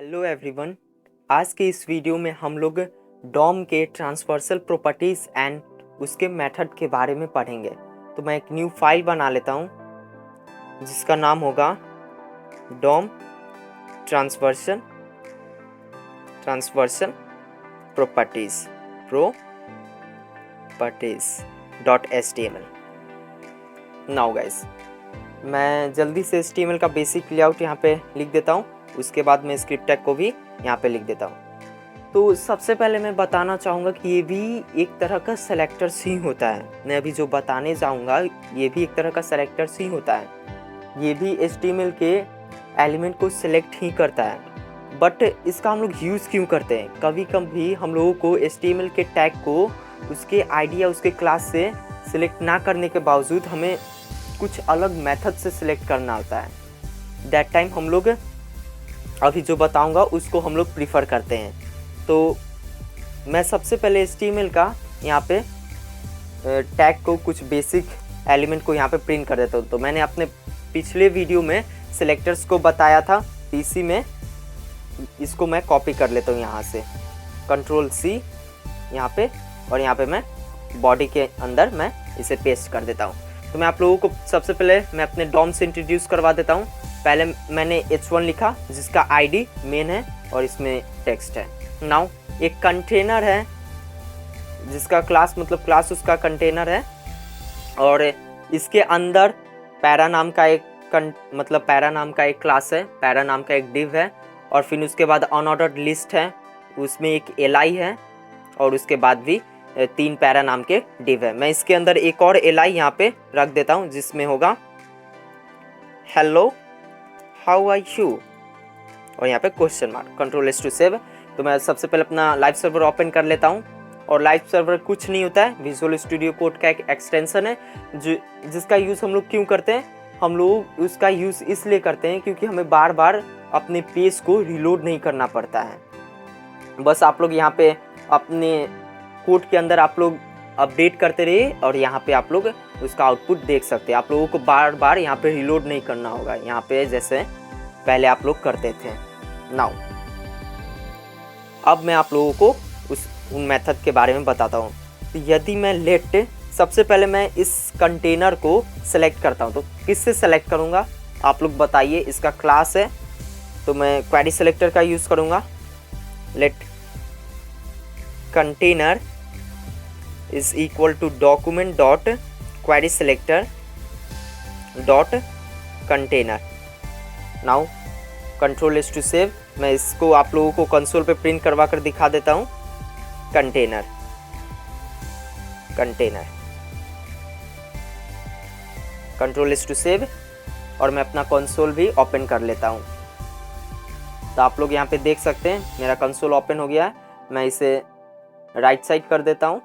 Hello everyone. आज के इस वीडियो में हम लोग डॉम के ट्रांसवर्सल प्रॉपर्टीज़ एंड उसके मेथड के बारे में पढ़ेंगे। तो मैं एक न्यू फाइल बना लेता हूँ जिसका नाम होगा Dom transversal properties.html। Now guys, मैं जल्दी से HTML का बेसिक लेआउट यहाँ पे लिख देता हूँ, उसके बाद मैं स्क्रिप्ट टैग को भी यहाँ पे लिख देता हूँ। तो सबसे पहले मैं बताना चाहूँगा कि ये भी एक तरह का सेलेक्टर्स ही होता है। मैं अभी जो बताने जाऊँगा ये भी एक तरह का सेलेक्टर्स ही होता है। ये भी HTML के एलिमेंट को सिलेक्ट ही करता है। बट इसका हम लोग यूज़ क्यों करते हैं? कभी कभी हम लोगों को HTML के टैग को उसके आईडी या उसके क्लास से सिलेक्ट ना करने के बावजूद हमें कुछ अलग मेथड से सिलेक्ट करना होता है। दैट टाइम हम लोग अभी जो बताऊंगा उसको हम लोग प्रीफर करते हैं। तो मैं सबसे पहले HTML का यहाँ पे टैग को कुछ बेसिक एलिमेंट को यहाँ पे प्रिंट कर देता हूँ। तो मैंने अपने पिछले वीडियो में सिलेक्टर्स को बताया था PC में। इसको मैं कॉपी कर लेता हूँ यहाँ से, Ctrl+C यहाँ पे, और यहाँ पे मैं बॉडी के अंदर मैं इसे पेस्ट कर देता हूँ। तो मैं आप लोगों को सबसे पहले मैं अपने डॉम से इंट्रोड्यूस करवा देता हूँ। पहले मैंने h1 लिखा जिसका आईडी मेन है और इसमें टेक्स्ट है। नाउ एक कंटेनर है जिसका क्लास मतलब क्लास उसका कंटेनर है, और इसके अंदर पैरा नाम का एक क्लास है, पैरा नाम का एक डिव है, और फिर उसके बाद अनऑर्डर्ड लिस्ट है, उसमें एक li है, और उसके बाद भी 3 पैरा नाम के डिव है। मैं इसके अंदर एक और li यहाँ पे रख देता हूँ जिसमें होगा हेलो हाउ आर यू, और यहाँ पे question mark. Ctrl+S to save. तो मैं सबसे पहले अपना लाइव सर्वर ओपन कर लेता हूँ। और लाइव सर्वर कुछ नहीं होता है, विजुअल स्टूडियो कोड का एक एक्सटेंशन है जिसका यूज़ हम लोग क्यों करते हैं? हम लोग उसका यूज़ इसलिए करते हैं क्योंकि हमें बार बार अपने पेज को रिलोड नहीं करना पड़ता है। बस आप लोग यहाँ पे अपने कोड के अंदर आप लोग अपडेट करते रहिए और यहाँ पे आप लोग उसका आउटपुट देख सकते हैं। आप लोगों को बार बार यहाँ पे रिलोड नहीं करना होगा, यहाँ पे जैसे पहले आप लोग करते थे। नाउ अब मैं आप लोगों को उन मेथड के बारे में बताता हूँ। तो यदि मैं सबसे पहले मैं इस कंटेनर को सेलेक्ट करता हूँ, तो किससे सेलेक्ट करूँगा आप लोग बताइए? इसका क्लास है तो मैं क्वेरी सेलेक्टर का यूज़ करूँगा। Let container is equal to document dot query selector dot container। now Ctrl+S to save. मैं इसको आप लोगों को कंसोल पे प्रिंट करवा कर दिखा देता हूँ। कंटेनर Ctrl+S टू सेव, और मैं अपना कंसोल भी ओपन कर लेता हूँ। तो आप लोग यहाँ पे देख सकते हैं मेरा कंसोल ओपन हो गया है। मैं इसे राइट साइड कर देता हूँ,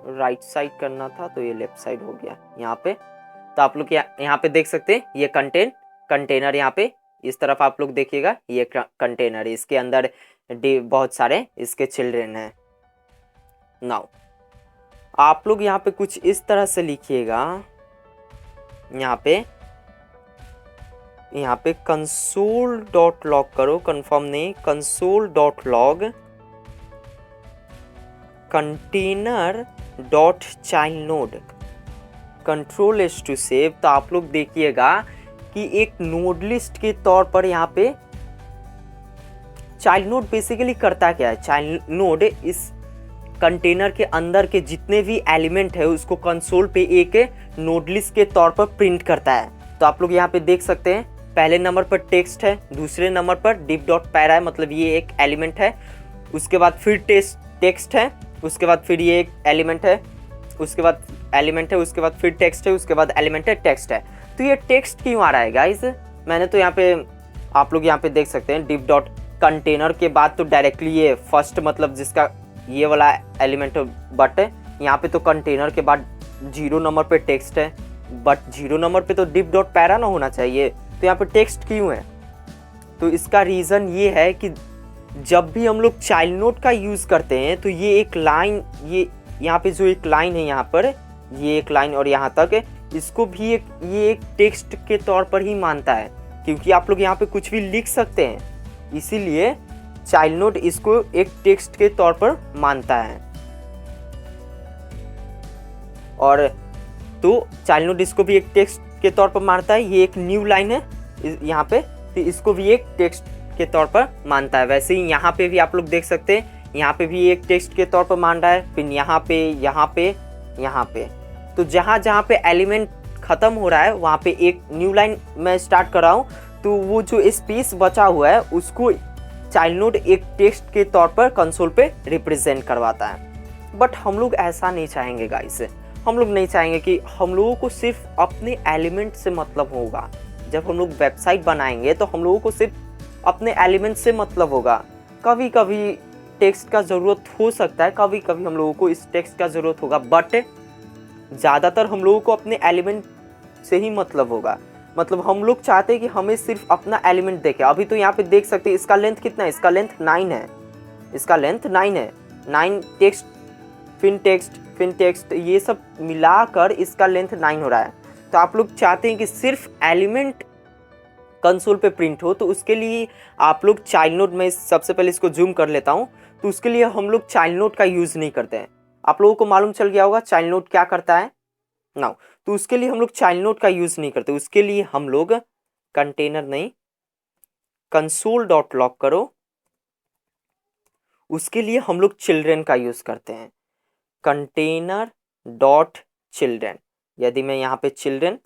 राइट साइड करना था तो ये लेफ्ट साइड हो गया यहाँ पे। तो आप लोग यहाँ पे देख सकते हैं ये कंटेनर यहाँ पे इस तरफ आप लोग देखिएगा, ये कंटेनर, इसके अंदर बहुत सारे इसके चिल्ड्रन हैं। नाउ आप लोग यहाँ पे कुछ इस तरह से लिखिएगा, यहाँ पे console.log करो, कंफर्म नहीं, console.log container dot child node. Ctrl+S to save. तो आप लोग देखिएगा कि एक नोड लिस्ट के तौर पर यहाँ पे चाइल्ड नोड बेसिकली करता क्या है? चाइल्ड नोड इस कंटेनर के अंदर के जितने भी एलिमेंट है उसको कंसोल पे एक नोड लिस्ट के तौर पर प्रिंट करता है। तो आप लोग यहाँ पे देख सकते हैं पहले नंबर पर टेक्स्ट है, दूसरे नंबर पर div.para है, मतलब ये एक एलिमेंट है, उसके बाद फिर टेक्स्ट है, उसके बाद फिर ये एक एलिमेंट है, उसके बाद एलिमेंट है, उसके बाद फिर टेक्स्ट है, उसके बाद एलिमेंट है, टेक्स्ट है। तो ये टेक्स्ट क्यों आ रहा है गाइस? मैंने तो यहाँ पे आप लोग यहाँ पे देख सकते हैं div.container के बाद तो डायरेक्टली ये फर्स्ट मतलब जिसका ये वाला एलिमेंट है, बट यहाँ पे तो कंटेनर के बाद 0 नंबर पे टेक्स्ट है, बट 0 नंबर पे तो div.para ना होना चाहिए। तो यहाँ पे टेक्स्ट क्यों है? तो इसका रीज़न ये है कि जब भी हम लोग चाइल्ड नोड का यूज़ करते हैं तो ये एक लाइन, ये यहाँ पे जो एक लाइन है यहाँ पर, ये एक लाइन और यहाँ तक, इसको भी ये एक टेक्स्ट के तौर पर ही मानता है, क्योंकि आप लोग यहाँ पे कुछ भी लिख सकते हैं। इसीलिए चाइल्ड नोड इसको एक टेक्स्ट के तौर पर मानता है। और तो चाइल्ड नोड इसको भी एक टेक्स्ट के तौर पर मानता है। ये एक न्यू लाइन है यहाँ पे, तो इसको भी एक टेक्स्ट के तौर पर मानता है। वैसे ही यहाँ पे भी आप लोग देख सकते हैं, यहाँ पे भी एक टेक्स्ट के तौर पर मान रहा है, फिर यहाँ पे यहाँ पे यहाँ पे। तो जहाँ जहाँ पे एलिमेंट ख़त्म हो रहा है वहाँ पे एक न्यू लाइन मैं स्टार्ट कर रहा हूँ, तो वो जो स्पेस बचा हुआ है उसको चाइल्ड नोड एक टेक्स्ट के तौर पर कंसोल पे रिप्रेजेंट करवाता है। बट हम लोग ऐसा नहीं चाहेंगे गाइस, हम लोग नहीं चाहेंगे कि हम लोगों को सिर्फ अपने एलिमेंट से मतलब होगा। जब हम लोग वेबसाइट बनाएंगे तो हम लोगों को सिर्फ अपने एलिमेंट से मतलब होगा। कभी कभी टेक्स्ट का ज़रूरत हो सकता है, कभी कभी हम लोगों को इस टेक्स्ट का ज़रूरत होगा, बट ज़्यादातर हम लोगों को अपने एलिमेंट से ही मतलब होगा। मतलब हम लोग चाहते हैं कि हमें सिर्फ अपना एलिमेंट देखे। अभी तो यहाँ पे देख सकते हैं इसका लेंथ कितना है, इसका लेंथ 9 है, इसका लेंथ 9 है। 9 टेक्स्ट फिन टेक्स्ट ये सब मिलाकर इसका लेंथ 9 हो रहा है। तो आप लोग चाहते हैं कि सिर्फ एलिमेंट कंसोल पे प्रिंट हो, तो उसके लिए आप लोग चाइल्ड नोड में सबसे पहले इसको जूम कर लेता हूँ। तो उसके लिए हम लोग चाइल्ड नोड का यूज़ नहीं करते हैं। आप लोगों को मालूम चल गया होगा चाइल्ड नोड क्या करता है नाउ। तो उसके लिए हम लोग चाइल्ड नोड का यूज़ नहीं करते। उसके लिए हम लोग कंटेनर नहीं, कंसोल डॉट लॉग करो, उसके लिए हम लोग चिल्ड्रेन का यूज़ करते हैं, कंटेनर डॉट चिल्ड्रेन। यदि मैं यहाँ पे children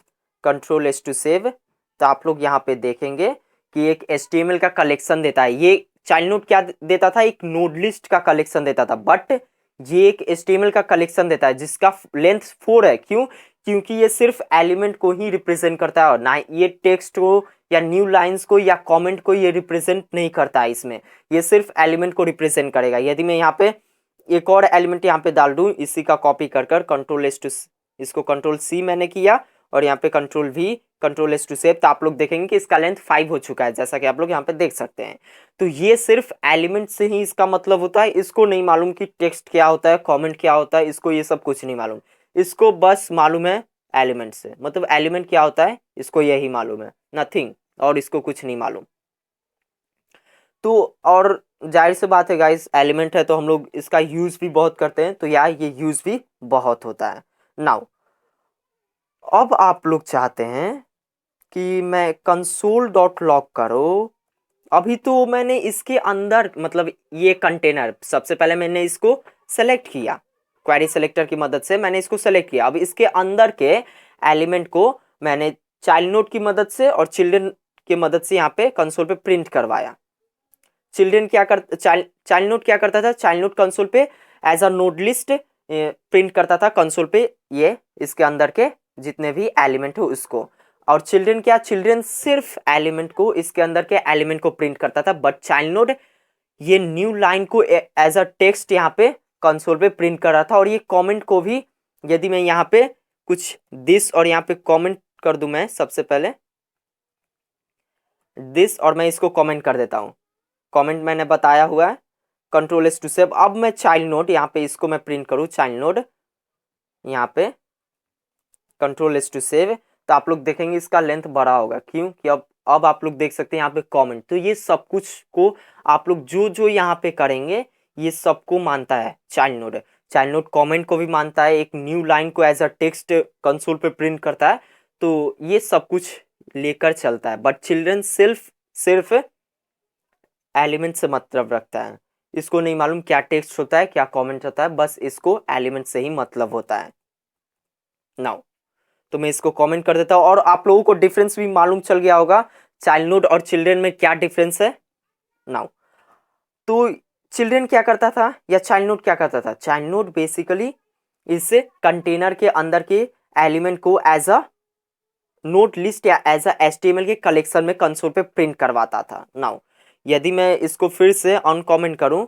control S to save, तो आप लोग यहाँ पे देखेंगे कि एक HTML का कलेक्शन देता है। ये चाइल्ड नोड क्या देता था, एक नोड लिस्ट का कलेक्शन देता था, बट ये एक HTML का कलेक्शन देता है जिसका लेंथ 4 है। क्यों? क्योंकि ये सिर्फ एलिमेंट को ही रिप्रेजेंट करता है और ना ये टेक्स्ट को या न्यू लाइंस को या कमेंट को ये रिप्रेजेंट नहीं करता है। इसमें ये सिर्फ एलिमेंट को रिप्रेजेंट करेगा। यदि मैं यहाँ पे एक और एलिमेंट यहाँ पे डाल दूँ, इसी का कॉपी कर कंट्रोल एस टू, इसको कंट्रोल C मैंने किया और यहाँ पे control V control S to save, तो आप लोग देखेंगे कि इसका लेंथ 5 हो चुका है, जैसा कि आप लोग यहाँ पे देख सकते हैं। तो ये सिर्फ एलिमेंट से ही इसका मतलब होता है। इसको नहीं मालूम कि टेक्स्ट क्या होता है, कमेंट क्या होता है, इसको ये सब कुछ नहीं मालूम। इसको बस मालूम है एलिमेंट से, मतलब एलिमेंट क्या होता है इसको यही मालूम है, नथिंग, और इसको कुछ नहीं मालूम। तो और जाहिर सी बात है गाइस, एलिमेंट है तो हम लोग इसका यूज़ भी बहुत करते हैं, तो यार ये यूज़ भी बहुत होता है। नाउ अब आप लोग चाहते हैं कि मैं कंसोल डॉट लॉग करो। अभी तो मैंने इसके अंदर, मतलब ये कंटेनर, सबसे पहले मैंने इसको सेलेक्ट किया, क्वेरी सेलेक्टर की मदद से मैंने इसको सेलेक्ट किया। अब इसके अंदर के एलिमेंट को मैंने चाइल्ड नोड की मदद से और चिल्ड्रन की मदद से यहाँ पे कंसोल पे प्रिंट करवाया। चिल्ड्रन क्या कर चाइल्ड नोड क्या करता था, चाइल्ड नोड कंसोल पे as a node list print करता था कंसोल पे, ये इसके अंदर के जितने भी एलिमेंट हो उसको। और चिल्ड्रन क्या, चिल्ड्रन सिर्फ एलिमेंट को, इसके अंदर के एलिमेंट को प्रिंट करता था। बट चाइल्ड नोड ये न्यू लाइन को एज अ टेक्स्ट यहाँ पे कंसोल पे प्रिंट कर रहा था। और ये कमेंट को भी, यदि मैं यहाँ पे कुछ दिस और यहाँ पे कमेंट कर दूं, मैं सबसे पहले दिस और मैं इसको कमेंट कर देता हूँ, कमेंट मैंने बताया हुआ है कंट्रोल एस टू सेव। अब मैं चाइल्ड नोड यहाँ पे इसको मैं प्रिंट करूँ, चाइल्ड नोड यहाँ पे कंट्रोल एस टू सेव, तो आप लोग देखेंगे इसका लेंथ बड़ा होगा। क्यों? कि अब आप लोग देख सकते हैं यहाँ पे कमेंट। तो ये सब कुछ को आप लोग जो जो यहाँ पे करेंगे ये सबको मानता है child node. Child node comment को भी मानता है, एक न्यू लाइन को एज अ टेक्स्ट कंसोल पे प्रिंट करता है, तो ये सब कुछ लेकर चलता है। बट चिल्ड्रन सिर्फ एलिमेंट से मतलब रखता है, इसको नहीं मालूम क्या टेक्स्ट होता है क्या कमेंट होता है, बस इसको एलिमेंट से ही मतलब होता है। नाउ तो मैं इसको कमेंट कर देता हूँ। और आप लोगों को डिफरेंस भी मालूम चल गया होगा चाइल्ड नोड और चिल्ड्रन में क्या डिफरेंस है। नाउ तो चिल्ड्रन क्या करता था या चाइल्ड नोड क्या करता था, चाइल्ड नोड बेसिकली इस कंटेनर के अंदर के एलिमेंट को एज अ नोट लिस्ट या एज अ HTML के कलेक्शन में कंसोल पे प्रिंट करवाता था। नाउ यदि मैं इसको फिर से अनकमेंट करूं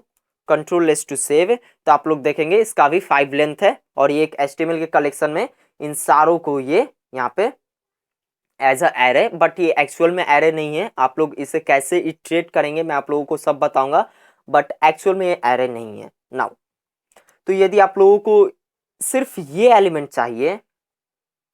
कंट्रोल एस टू सेव, तो आप लोग देखेंगे इसका भी 5 लेंथ है और ये एक HTML के कलेक्शन में इन सारों को ये यहाँ पे एज अ एरे, बट ये एक्चुअल में एरे नहीं है। आप लोग इसे कैसे इटरेट करेंगे मैं आप लोगों को सब बताऊंगा, बट एक्चुअल में ये एरे नहीं है। नाउ तो यदि आप लोगों को सिर्फ ये एलिमेंट चाहिए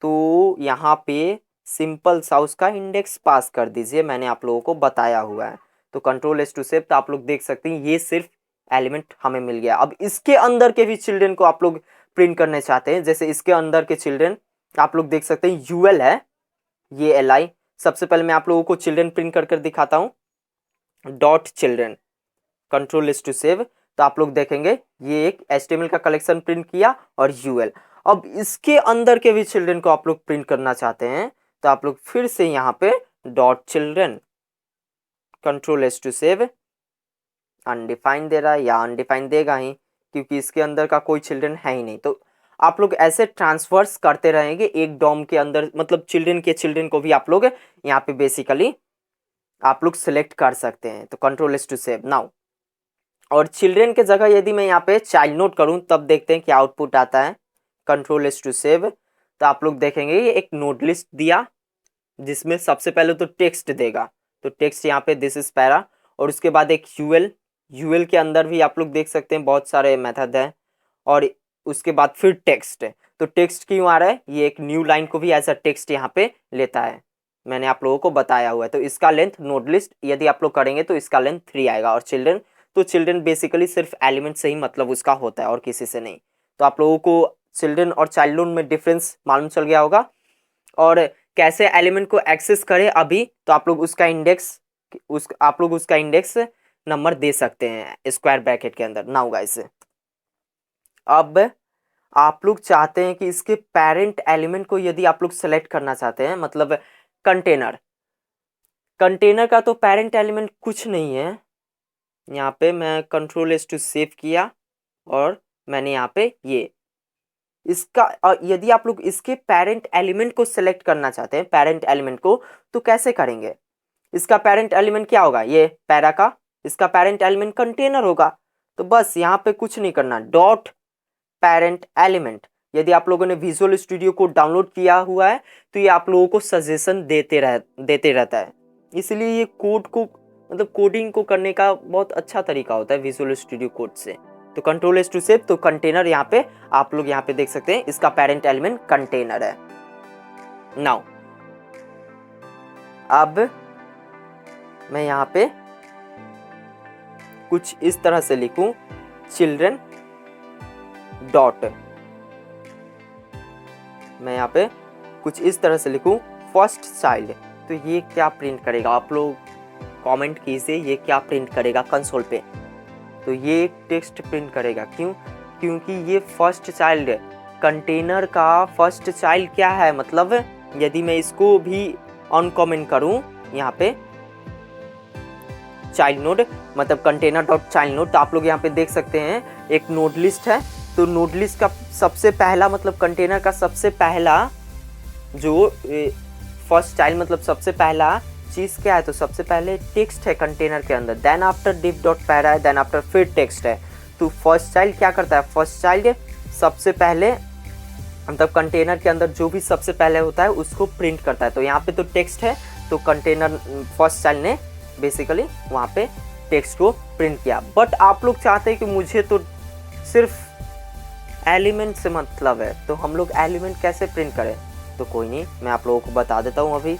तो यहाँ पे सिंपल सा उसका इंडेक्स पास कर दीजिए, मैंने आप लोगों को बताया हुआ है। तो कंट्रोल एस टू सेव, तो आप लोग देख सकते हैं ये सिर्फ एलिमेंट हमें मिल गया। अब इसके अंदर के भी चिल्ड्रन को आप लोग प्रिंट करना चाहते हैं, जैसे इसके अंदर के चिल्ड्रन आप लोग देख सकते हैं यूएल है, ये एल आई। सबसे पहले मैं आप लोगों को चिल्ड्रन प्रिंट कर दिखाता हूँ, dot children, control S to save, तो आप लोग देखेंगे ये एक HTML का कलेक्शन प्रिंट किया और यूएल। अब इसके अंदर के भी चिल्ड्रन को आप लोग प्रिंट करना चाहते हैं, तो आप लोग फिर से यहाँ पे dot children, control S to save, undefined दे रहा है या अनडिफाइंड देगा ही, क्योंकि इसके अंदर का कोई चिल्ड्रन है ही नहीं। तो आप लोग ऐसे ट्रांसफर्स करते रहेंगे एक डॉम के अंदर, मतलब चिल्ड्रन को भी आप लोग यहाँ पे बेसिकली आप लोग सिलेक्ट कर सकते हैं। तो control S to save now, और चिल्ड्रन के जगह यदि मैं यहाँ पे चाइल्ड नोट करूँ तब देखते हैं क्या आउटपुट आता है। कंट्रोल एस टू सेव, तो आप लोग देखेंगे ये एक नोट लिस्ट दिया, जिसमें सबसे पहले तो टेक्स्ट देगा, तो टेक्स्ट यहाँ पे दिस इज पैरा, और उसके बाद एक यूएल के अंदर भी आप लोग देख सकते हैं बहुत सारे मेथड हैं, और उसके बाद फिर टेक्स्ट। तो टेक्स्ट क्यों आ रहा है, ये एक न्यू लाइन को भी एज अ टेक्स्ट यहाँ पे लेता है, मैंने आप लोगों को बताया हुआ है। तो इसका लेंथ नोड लिस्ट यदि आप लोग करेंगे तो इसका लेंथ 3 आएगा। और चिल्ड्रन, तो चिल्ड्रन बेसिकली सिर्फ एलिमेंट से ही मतलब उसका होता है और किसी से नहीं। तो आप लोगों को चिल्ड्रन और चाइल्ड नोड में डिफरेंस मालूम चल गया होगा। और कैसे एलिमेंट को एक्सेस करें अभी, तो आप लोग उसका इंडेक्स नंबर दे सकते हैं स्क्वायर ब्रैकेट के अंदर। नाउ गाइस, अब आप लोग चाहते हैं कि इसके पेरेंट एलिमेंट को यदि आप लोग सेलेक्ट करना चाहते हैं, मतलब कंटेनर का तो पेरेंट एलिमेंट कुछ नहीं है। यहाँ पे मैं कंट्रोल एस टू सेव किया और मैंने यहाँ पे ये इसका, यदि आप लोग इसके पेरेंट एलिमेंट को सेलेक्ट करना चाहते हैं, पेरेंट एलिमेंट को, तो कैसे करेंगे। इसका पेरेंट एलिमेंट क्या होगा, ये पैरा का, इसका पेरेंट एलिमेंट कंटेनर होगा। तो बस यहाँ पे कुछ नहीं करना, डॉट पेरेंट एलिमेंट। यदि आप लोगों ने विजुअल स्टूडियो को डाउनलोड किया हुआ है तो ये आप लोगों को सजेशन देते रहता है, इसलिए ये कोड को, मतलब कोडिंग को करने का बहुत अच्छा तरीका होता है विजुअल स्टूडियो कोड से। तो कंट्रोल एस टू सेव, तो कंटेनर यहाँ पे आप लोग यहाँ पे देख सकते हैं इसका पेरेंट एलिमेंट कंटेनर है। नाउ अब मैं यहाँ पे कुछ इस तरह से लिखूं, चिल्ड्रन डॉट, मैं यहाँ पे कुछ इस तरह से लिखूं फर्स्ट चाइल्ड, तो ये क्या प्रिंट करेगा, आप लोग कमेंट कीजिए ये क्या प्रिंट करेगा कंसोल पे। तो ये टेक्स्ट प्रिंट करेगा, क्यों, क्योंकि ये फर्स्ट चाइल्ड, कंटेनर का फर्स्ट चाइल्ड क्या है, मतलब यदि मैं इसको भी अनकमेंट करूं यहाँ पे चाइल्ड नोड, मतलब कंटेनर डॉट चाइल्ड नोड, तो आप लोग यहाँ पे देख सकते हैं एक नोड लिस्ट है। तो नोड लिस्ट का सबसे पहला, मतलब कंटेनर का सबसे पहला जो फर्स्ट चाइल्ड, मतलब सबसे पहला चीज क्या है, तो सबसे पहले टेक्स्ट है कंटेनर के अंदर, then after div dot para है, देन आफ्टर फिर टेक्स्ट है। तो फर्स्ट चाइल्ड क्या करता है, फर्स्ट चाइल्ड सबसे पहले, मतलब कंटेनर के अंदर जो भी सबसे पहले होता है उसको प्रिंट करता है। तो यहाँ पे तो टेक्स्ट है, तो कंटेनर फर्स्ट चाइल्ड ने बेसिकली वहाँ पे टेक्स्ट को प्रिंट किया। बट आप लोग चाहते हैं कि मुझे तो सिर्फ एलिमेंट से मतलब है, तो हम लोग एलिमेंट कैसे प्रिंट करें, तो कोई नहीं, मैं आप लोगों को बता देता हूँ अभी।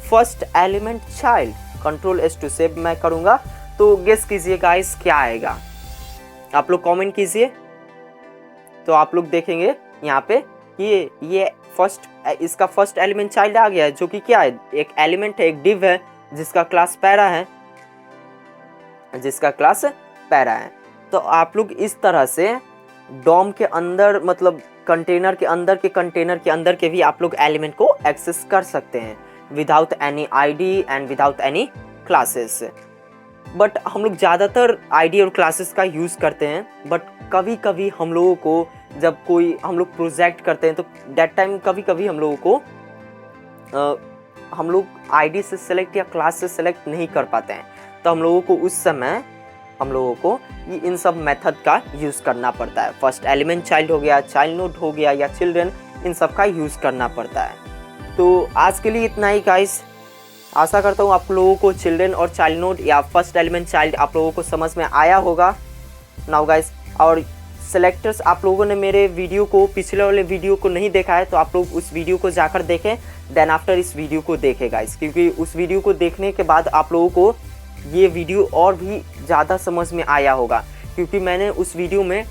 First element child, control S to save मैं करूँगा, तो गेस कीजिए गाइस क्या आएगा, आप लोग कमेंट कीजिए। तो आप लोग देखेंगे यहाँ पे ये फर्स्ट, इसका फर्स्ट एलिमेंट चाइल्ड आ गया है, जो कि क्या है, एक एलिमेंट है, एक डिव है जिसका क्लास पैरा है, तो आप लोग इस तरह से डॉम के अंदर, मतलब कंटेनर के अंदर के भी आप लोग एलिमेंट को एक्सेस कर सकते हैं without any ID and without any classes. But हम लोग ज़्यादातर आईडी और क्लासेस का यूज़ करते हैं, बट कभी कभी हम लोगों को जब कोई हम लोग प्रोजेक्ट करते हैं तो दैट टाइम कभी कभी हम लोगों को हम लोग आईडी से सेलेक्ट या क्लास से सेलेक्ट नहीं कर पाते हैं, तो हम लोगों को उस समय हम लोगों को ये इन सब मेथड का यूज़ करना पड़ता है। फर्स्ट एलिमेंट चाइल्ड हो गया, चाइल्ड नोड हो गया या चिल्ड्रन, इन सब का यूज़ करना पड़ता है। तो आज के लिए इतना ही गाइस, आशा करता हूँ आप लोगों को चिल्ड्रन और चाइल्ड नोड या फर्स्ट एलिमेंट चाइल्ड आप लोगों को समझ में आया होगा। नाउ गाइस, और सेलेक्टर्स, आप लोगों ने मेरे वीडियो को, पिछले वाले वीडियो को नहीं देखा है तो आप लोग उस वीडियो को जाकर देखें, देन आफ्टर इस वीडियो को देखें गाइस, क्योंकि उस वीडियो को देखने के बाद आप लोगों को ये वीडियो और भी ज़्यादा समझ में आया होगा, क्योंकि मैंने उस वीडियो में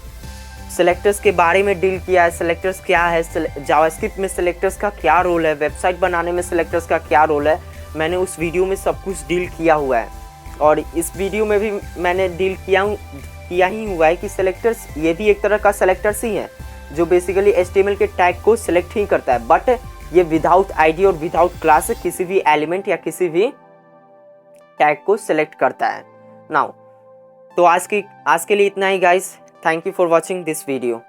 सेलेक्टर्स के बारे में डील किया है। सेलेक्टर्स क्या है, जावास्क्रिप्ट में सेलेक्टर्स का क्या रोल है, वेबसाइट बनाने में सेलेक्टर्स का क्या रोल है, मैंने उस वीडियो में सब कुछ डील किया हुआ है। और इस वीडियो में भी मैंने डील किया ही हुआ है कि सेलेक्टर्स ये भी एक तरह का सेलेक्टर्स ही है, जो बेसिकली HTML के टैग को सिलेक्ट ही करता है, बट ये विदाउट आईडी और विदाउट क्लास किसी भी एलिमेंट या किसी भी टैग को सिलेक्ट करता है। नाउ तो आज के लिए इतना ही guys. Thank you for watching this video.